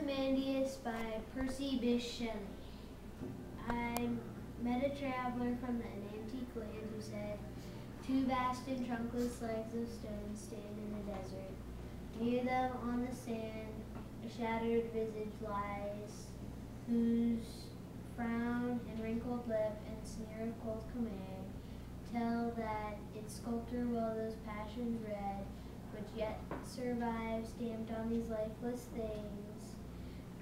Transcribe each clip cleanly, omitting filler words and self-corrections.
Ozymandias by Percy Bysshe Shelley. I met a traveler from an antique land who said, "Two vast and trunkless legs of stone stand in the desert. Near them on the sand a shattered visage lies, whose frown and wrinkled lip and sneer of cold command tell that its sculptor will those passions red, which yet survive stamped on these lifeless things,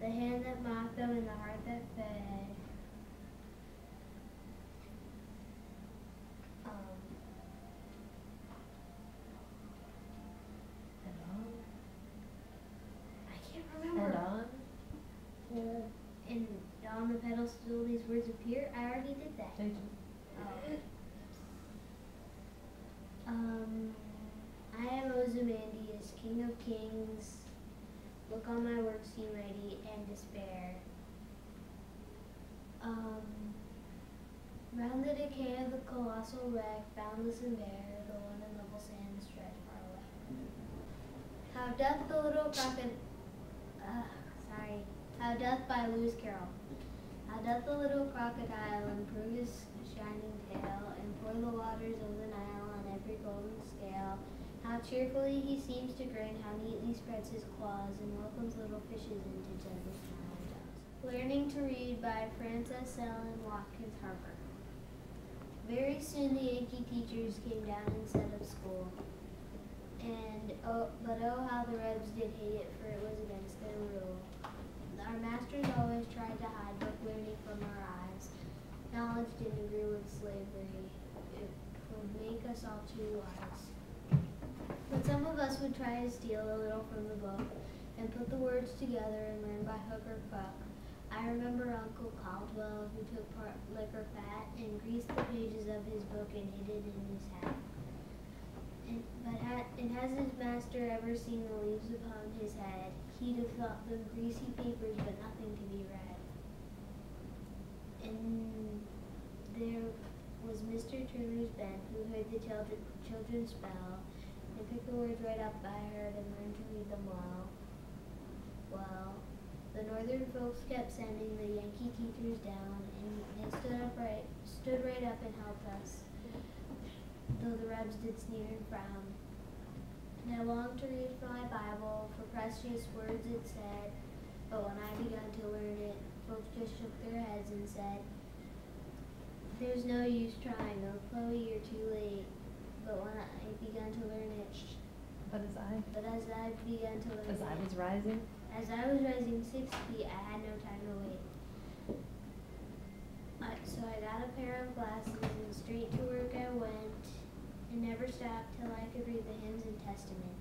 the hand that mocked them and the heart that fed." I can't remember. And on the pedestal these words appear. I already did that. I am Ozymandias, king of kings. Look on my works, ye mighty, and despair. Round the decay of the colossal wreck, boundless and bare, the lone and level sand stretch far away. How doth the little How doth by Lewis Carroll. How doth the little crocodile improve his shining tail, and pour the waters of the Nile on every golden scale? How cheerfully he seems to grin, how neatly spreads his claws, and welcomes little fishes into gentle smiling jaws. Learning to read by Frances Ellen Watkins Harper. Very soon the Yankee teachers came down and set up school. But oh how the Rebs did hate it, for it was against their rule. Our masters always tried to hide book learning from our eyes. Knowledge didn't agree with slavery. It would make us all too wise. But some of us would try to steal a little from the book and put the words together and learn by hook or crook. I remember Uncle Caldwell, who took part lick or fat and greased the pages of his book and hid it in his hat. And has his master ever seen the leaves upon his head? He'd have thought them greasy papers, but nothing to be read. And there was Mr. Turner's Ben, who heard the children spell, and picked the words right up by heart and learned to read them well. Well, the northern folks kept sending the Yankee teachers down, and they stood right up and helped us, though the Rebs did sneer and frown. And I longed to read from my Bible, for precious words it said, but when I began to learn it, folks just shook their heads and said, "There's no use trying, oh Chloe, you're too late." But when I began to learn it, But as I was rising 6 feet, I had no time to wait. So I got a pair of glasses and straight to work I went, and never stopped till I could read the hymns and testament.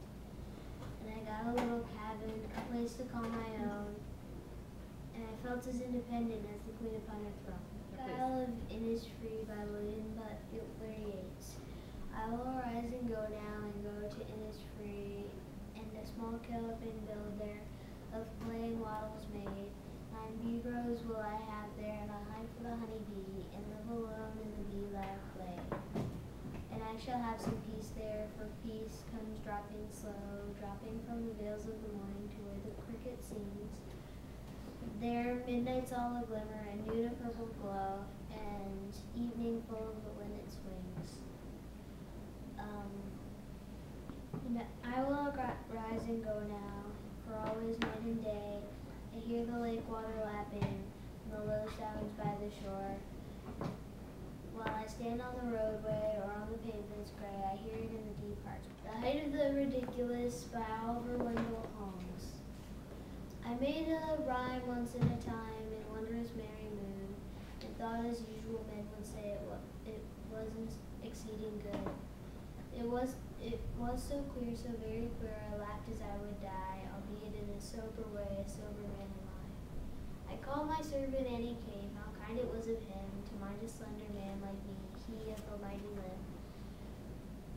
And I got a little cabin, a place to call my own, and I felt as independent as the queen upon her throne. Isle of Innisfree by William Butler Yeats. I will arise and go now and go to Innisfree, and a small cabin build there, of clay and wattles made. 9 bee rows will I have there, and a hive for the honey bee, and live alone in the bee lab clay. And I shall have some peace there, for peace comes dropping slow, dropping from the veils of the morning to where the cricket sings. There midnight's all a glimmer, and noon a purple glow, and evening full of the linnet's wings. I will rise and go now, for always night and day I hear the lake water lapping, and the low sounds by the shore. While I stand on the roadway or on the pavements gray, I hear it in the deep heart. The Height of the Ridiculous by Oliver Wendell Holmes. I made a rhyme once in a time in wondrous merry mood, and thought as usual men would say it wasn't exceeding good. It was so clear, so very queer, I laughed as I would die, albeit in a sober way, a sober man am I. I called my servant and he came, how kind it was of him to mind a slender man like me, he of a mighty limb.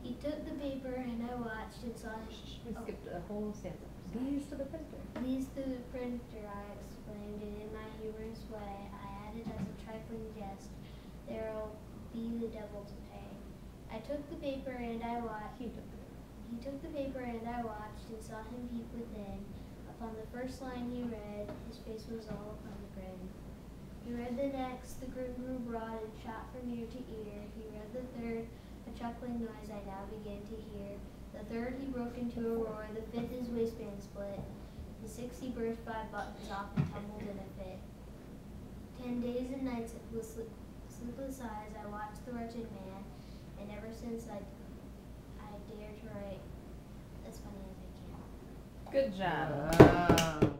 He took the paper and I watched and saw him. We skipped a whole stanza. These to the printer. These to the printer, I exclaimed, and in my humorous way I added as a trifling jest, there'll be the devil to pay. I took the paper and I watched. He took the paper and I watched and saw him peep within. Upon the first line he read, his face was all upon the grin. He read the next, the grin grew broad and shot from ear to ear. He read the third, a chuckling noise I now began to hear. The third he broke into a roar, the fifth his waistband split. The sixth he burst 5 buttons off and tumbled in a fit. 10 days and nights with sleepless eyes I watched the wretched man, and ever since I dare to write as funny as I can. Good job. Wow.